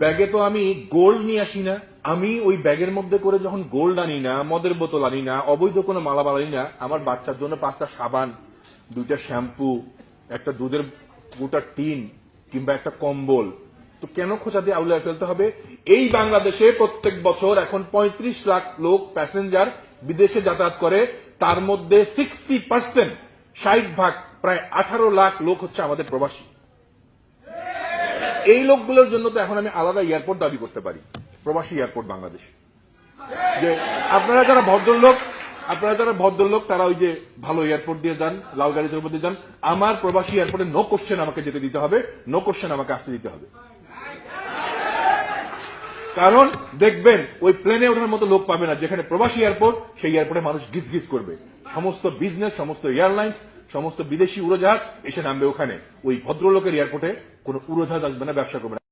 ব্যাগে তো আমি গোল্ড নিয়ে আসি না। আমি ওই ব্যাগের মধ্যে করে যখন গোল্ড আনি না, মদের বোতল আনি না, অবৈধ কোনো মালামাল আনি না, আমার বাচ্চার জন্য 5টা সাবান, 2টা শ্যাম্পু, একটা দুধের গোটা টিন কিংবা একটা কম্বল, তো কেন খোঁচা দিয়ে আউলে ফেলতে হবে? এই বাংলাদেশে প্রত্যেক বছর এখন 35 লাখ লোক প্যাসেঞ্জার বিদেশে যাতায়াত করে, তার মধ্যে 60%, 60%, প্রায় 18 লাখ লোক হচ্ছে আমাদের প্রবাসী। এই লোকগুলোর জন্য তো এখন আমি আলাদা এয়ারপোর্ট দাবি করতে পারি, প্রবাসী এয়ারপোর্ট বাংলাদেশ। যে আপনারা যারা ভদ্রলোক তারা ওই যে ভালো এয়ারপোর্ট দিয়ে যান, লাল গাড়ির উপর দিয়ে যান, আমার প্রবাসী এয়ারপোর্টে নো কোশ্চেন আমাকে যেতে দিতে হবে, নো কোশ্চেন আমাকে আসতে দিতে হবে। কারণ দেখবেন ওই প্লেনে ওঠার মতো লোক পাবে না। যেখানে প্রবাসী এয়ারপোর্ট, সেই এয়ারপোর্টে মানুষ গিজ গিজ করবে। সমস্ত বিজনেস, সমস্ত এয়ারলাইন্স, সমস্ত বিদেশি উড়োজাহাজ এসে নামবে ওখানে। ওই ভদ্রলোকের এয়ারপোর্টে কোন উড়োজাহাজ আসবে না, ব্যবসা করবে না।